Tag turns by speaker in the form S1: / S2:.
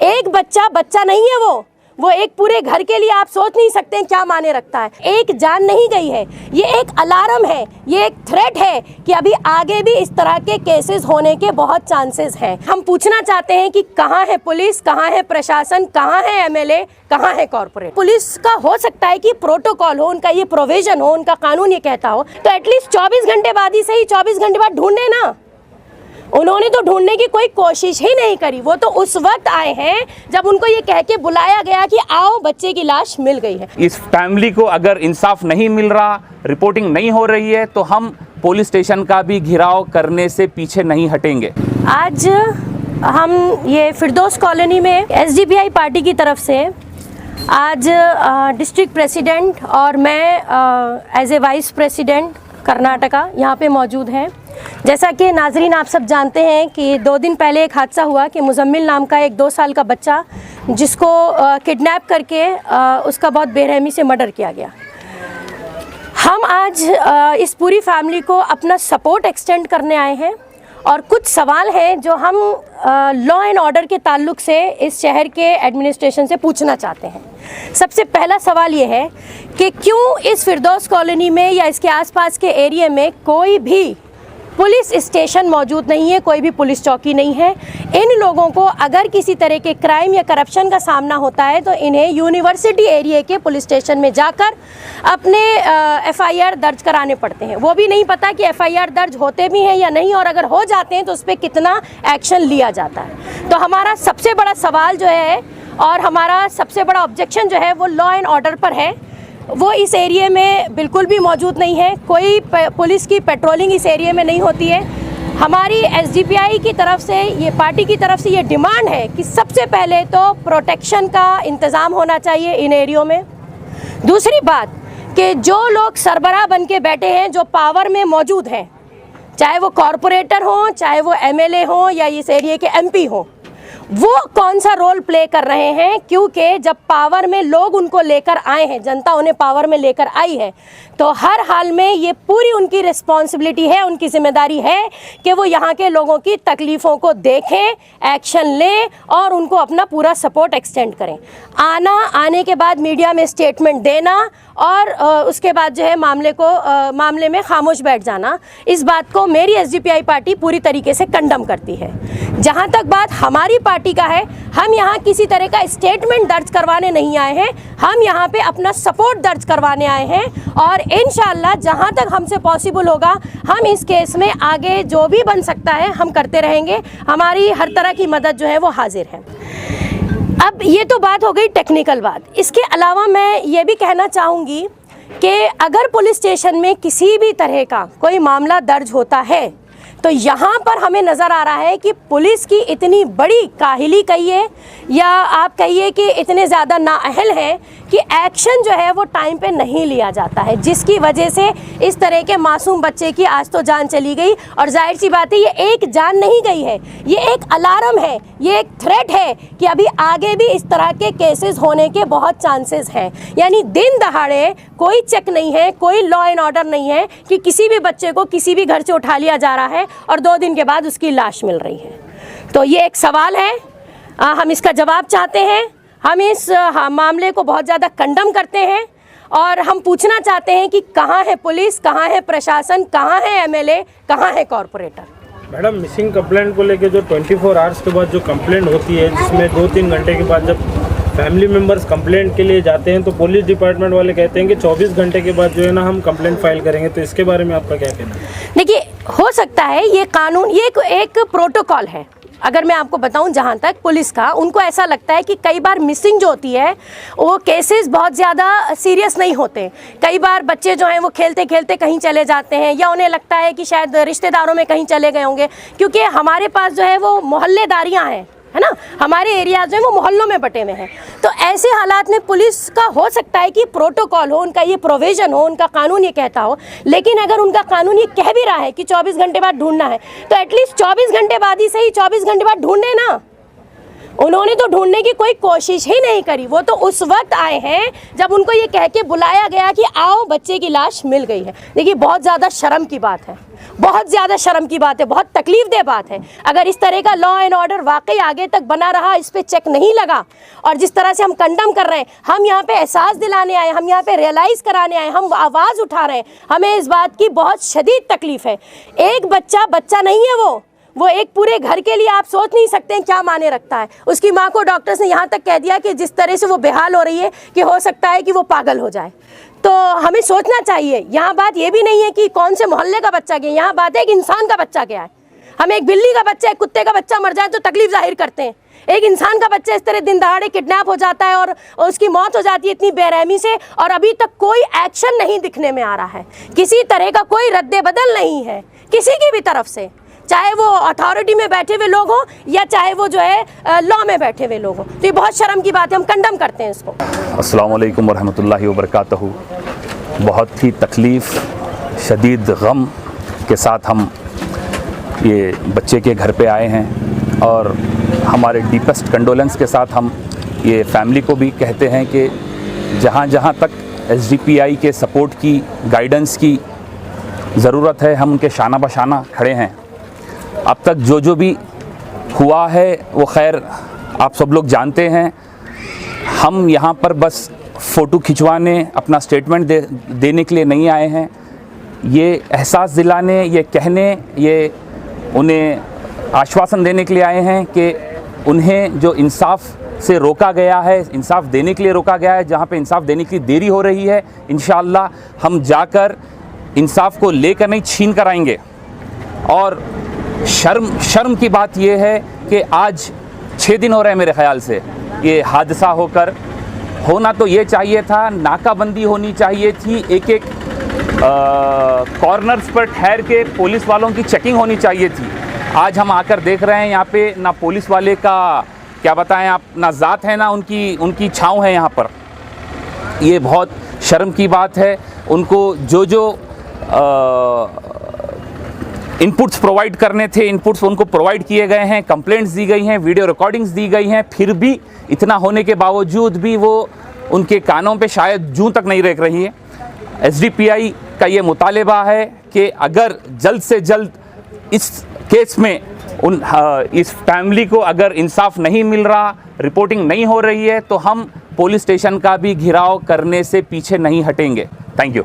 S1: एक बच्चा नहीं है, वो एक पूरे घर के लिए आप सोच नहीं सकते हैं क्या माने रखता है। एक जान नहीं गई है, ये एक अलार्म है, ये एक थ्रेट है कि अभी आगे भी इस तरह के केसेस होने के बहुत चांसेस हैं। हम पूछना चाहते हैं कि कहाँ है पुलिस, कहाँ है प्रशासन, कहाँ है एमएलए, कहाँ है कॉर्पोरेट। पुलिस का हो सकता है कि प्रोटोकॉल हो, उनका ये प्रोविजन हो, उनका कानून ये कहता हो, तो एटलीस्ट 24 घंटे बाद ही सही 24 घंटे बाद ढूंढे ना। उन्होंने तो ढूंढने की कोई कोशिश ही नहीं करी। वो तो उस वक्त आए हैं जब उनको ये कह के बुलाया गया कि आओ बच्चे की लाश मिल गई है।
S2: इस फैमिली को अगर इंसाफ नहीं मिल रहा, रिपोर्टिंग नहीं हो रही है, तो हम पुलिस स्टेशन का भी घेराव करने से पीछे नहीं हटेंगे।
S1: आज हम ये फिरदौस कॉलोनी में एसडीपीआई पार्टी की तरफ से आज डिस्ट्रिक्ट प्रेसिडेंट और मैं as a vice president Karnataka यहाँ पे मौजूद हैं। जैसा कि नाजरीन आप सब जानते हैं कि 2 दिन पहले एक हादसा हुआ कि मुजम्मिल नाम का एक 2 साल का बच्चा जिसको किडनैप करके उसका बहुत बेरहमी से मर्डर किया गया। हम आज इस पूरी फैमिली को अपना सपोर्ट एक्सटेंड करने आए हैं और कुछ सवाल हैं जो हम लॉ एंड ऑर्डर के ताल्लुक से इस शहर के एडमिनिस्ट्रेशन से पूछना चाहते हैं। सबसे पहला सवाल ये है कि क्यों इस फिरदौस कॉलोनी में या इसके आसपास के एरिया में कोई भी पुलिस स्टेशन मौजूद नहीं है, कोई भी पुलिस चौकी नहीं है। इन लोगों को अगर किसी तरह के क्राइम या करप्शन का सामना होता है तो इन्हें यूनिवर्सिटी एरिया के पुलिस स्टेशन में जाकर अपने एफआईआर दर्ज कराने पड़ते हैं। वो भी नहीं पता कि एफआईआर दर्ज होते भी हैं या नहीं, और अगर हो जाते हैं तो उस पर कितना एक्शन लिया जाता है। तो हमारा सबसे बड़ा सवाल जो है और हमारा सबसे बड़ा ऑब्जेक्शन जो है वो लॉ एंड ऑर्डर पर है। वो इस एरिया में बिल्कुल भी मौजूद नहीं है, कोई पुलिस की पेट्रोलिंग इस एरिया में नहीं होती है। हमारी एसडीपीआई की तरफ से, ये पार्टी की तरफ से ये डिमांड है कि सबसे पहले तो प्रोटेक्शन का इंतज़ाम होना चाहिए इन एरियो में। दूसरी बात कि जो लोग सरबराह बन के बैठे हैं, जो पावर में मौजूद हैं, चाहे वो कॉरपोरेटर हों, चाहे वो एमएलए हों या इस एरिया के एमपी हों, वो कौन सा रोल प्ले कर रहे हैं। क्योंकि जब पावर में लोग उनको लेकर आए हैं, जनता उन्हें पावर में लेकर आई है, तो हर हाल में ये पूरी उनकी रिस्पॉन्सिबिलिटी है, उनकी जिम्मेदारी है कि वो यहाँ के लोगों की तकलीफ़ों को देखें, एक्शन लें और उनको अपना पूरा सपोर्ट एक्सटेंड करें। आने के बाद मीडिया में स्टेटमेंट देना और उसके बाद जो है मामले में खामोश बैठ जाना, इस बात को मेरी एसडीपीआई पार्टी पूरी तरीके से कंडम करती है। जहाँ तक बात हमारी पार्टी का है, हम यहाँ किसी तरह का स्टेटमेंट दर्ज करवाने नहीं आए हैं, हम यहाँ पे अपना सपोर्ट दर्ज करवाने आए हैं और इंशाअल्लाह जहाँ तक हमसे पॉसिबल होगा हम इस केस में आगे जो भी बन सकता है हम करते रहेंगे। हमारी हर तरह की मदद जो है वो हाजिर है। अब ये तो बात हो गई टेक्निकल बात। इसके अलावा मैं ये भी कहना चाहूँगी कि अगर पुलिस स्टेशन में किसी भी तरह का कोई मामला दर्ज होता है तो यहाँ पर हमें नज़र आ रहा है कि पुलिस की इतनी बड़ी काहिली कहिए या आप कहिए कि इतने ज़्यादा नाअहल हैं कि एक्शन जो है वो टाइम पे नहीं लिया जाता है, जिसकी वजह से इस तरह के मासूम बच्चे की आज तो जान चली गई। और जाहिर सी बात है ये एक जान नहीं गई है, ये एक अलार्म है, ये एक थ्रेट है कि अभी आगे भी इस तरह के केसेस होने के बहुत चांसेस हैं। यानी दिन दहाड़े कोई चेक नहीं है, कोई लॉ एंड ऑर्डर नहीं है कि किसी भी बच्चे को किसी भी घर से उठा लिया जा रहा है और 2 दिन के बाद उसकी लाश मिल रही है। तो ये एक सवाल है, हम इसका जवाब चाहते हैं। हम इस मामले को बहुत ज़्यादा कंडम करते हैं और हम पूछना चाहते हैं कि कहाँ है पुलिस, कहाँ है प्रशासन, कहाँ है एमएलए, कहाँ है कॉरपोरेटर।
S3: मैडम, मिसिंग कंप्लेंट को लेके जो 24 आवर्स के बाद जो कंप्लेंट होती है, जिसमें 2-3 घंटे के बाद जब फैमिली मेंबर्स कंप्लेंट के लिए जाते हैं तो पुलिस डिपार्टमेंट वाले कहते हैं कि 24 घंटे के बाद जो है ना हम कंप्लेंट फाइल करेंगे, तो इसके बारे में आपका क्या कहना है?
S1: देखिए, हो सकता है ये कानून, ये एक प्रोटोकॉल है। अगर मैं आपको बताऊं, जहां तक पुलिस का, उनको ऐसा लगता है कि कई बार मिसिंग जो होती है वो केसेस बहुत ज़्यादा सीरियस नहीं होते। कई बार बच्चे जो हैं वो खेलते खेलते कहीं चले जाते हैं या उन्हें लगता है कि शायद रिश्तेदारों में कहीं चले गए होंगे, क्योंकि हमारे पास जो है वो मोहल्लेदारियाँ हैं, है ना, हमारे एरिया जो है वो मोहल्लों में बटे हुए हैं। तो ऐसे हालात में पुलिस का हो सकता है कि प्रोटोकॉल हो, उनका ये प्रोविज़न हो, उनका कानून ये कहता हो, लेकिन अगर उनका कानून ये कह भी रहा है कि 24 घंटे बाद ढूंढना है, तो एटलीस्ट 24 घंटे बाद ही सही 24 घंटे बाद ढूंढे ना। उन्होंने तो ढूंढने की कोई कोशिश ही नहीं करी। वो तो उस वक्त आए हैं जब उनको ये कह के बुलाया गया कि आओ बच्चे की लाश मिल गई है। देखिए, बहुत ज़्यादा शर्म की बात है, बहुत ज़्यादा शर्म की बात है, बहुत तकलीफ दह बात है। अगर इस तरह का लॉ एंड ऑर्डर वाकई आगे तक बना रहा, इस पर चेक नहीं लगा, और जिस तरह से हम कंडम कर रहे हैं, हम यहाँ पे एहसास दिलाने आए, हम यहाँ पे रियलाइज़ कराने आए, हम आवाज़ उठा रहे हैं, हमें इस बात की बहुत शदीद तकलीफ़ है। एक बच्चा नहीं है, वो एक पूरे घर के लिए आप सोच नहीं सकते हैं क्या माने रखता है। उसकी माँ को डॉक्टर्स ने यहाँ तक कह दिया कि जिस तरह से वो बेहाल हो रही है कि हो सकता है कि वो पागल हो जाए। तो हमें सोचना चाहिए, यहाँ बात ये भी नहीं है कि कौन से मोहल्ले का बच्चा गया, यहाँ बात है कि इंसान का बच्चा गया है। हमें एक बिल्ली का बच्चा, एक कुत्ते का बच्चा मर जाए तो तकलीफ जाहिर करते हैं, एक इंसान का बच्चा इस तरह दिन दहाड़े किडनैप हो जाता है और उसकी मौत हो जाती है इतनी बेरहमी से, और अभी तक कोई एक्शन नहीं दिखने में आ रहा है, किसी तरह का कोई रद्दे बदल नहीं है किसी की भी तरफ से, चाहे वो अथॉरिटी में बैठे हुए लोग हों या चाहे वो जो है लॉ में बैठे हुए लोग हों। तो ये बहुत शर्म की बात है, हम कंडम करते हैं इसको।
S2: अस्सलाम वालेकुम वरहमतुल्लाहि वबरकातुहू। बहुत ही तकलीफ़ शदीद गम के साथ हम ये बच्चे के घर पे आए हैं, और हमारे डीपेस्ट कंडोलेंस के साथ हम ये फैमिली को भी कहते हैं कि जहाँ जहाँ तक SDPI के सपोर्ट की, गाइडेंस की ज़रूरत है, हम उनके शाना बशाना खड़े हैं। अब तक जो भी हुआ है वो खैर आप सब लोग जानते हैं। हम यहाँ पर बस फ़ोटो खिंचवाने, अपना स्टेटमेंट देने के लिए नहीं आए हैं। ये एहसास दिलाने, ये कहने, ये उन्हें आश्वासन देने के लिए आए हैं कि उन्हें जो इंसाफ से रोका गया है, इंसाफ देने के लिए रोका गया है, जहाँ पे इंसाफ देने की देरी हो रही है, इंशाअल्लाह हम जाकर इंसाफ को लेकर नहीं छीन कर आएंगे। और शर्म की बात यह है कि आज 6 दिन हो रहे हैं मेरे ख़्याल से ये हादसा होकर। होना तो ये चाहिए था, नाकाबंदी होनी चाहिए थी, एक कॉर्नर्स पर ठहर के पुलिस वालों की चेकिंग होनी चाहिए थी। आज हम आकर देख रहे हैं यहाँ पे ना पुलिस वाले का क्या बताएं आप, ना ज़ात है ना उनकी छाँव है यहाँ पर। ये बहुत शर्म की बात है। उनको जो इनपुट्स प्रोवाइड करने थे, इनपुट्स उनको प्रोवाइड किए गए हैं, कंप्लेंट्स दी गई हैं, वीडियो रिकॉर्डिंग्स दी गई हैं, फिर भी इतना होने के बावजूद भी वो उनके कानों पे शायद जूं तक नहीं रेंग रही है। SDPI का ये मुतालिबा है कि अगर जल्द से जल्द इस केस में इस फैमिली को अगर इंसाफ नहीं मिल रहा, रिपोर्टिंग नहीं हो रही है, तो हम पुलिस स्टेशन का भी घेराव करने से पीछे नहीं हटेंगे। Thank you.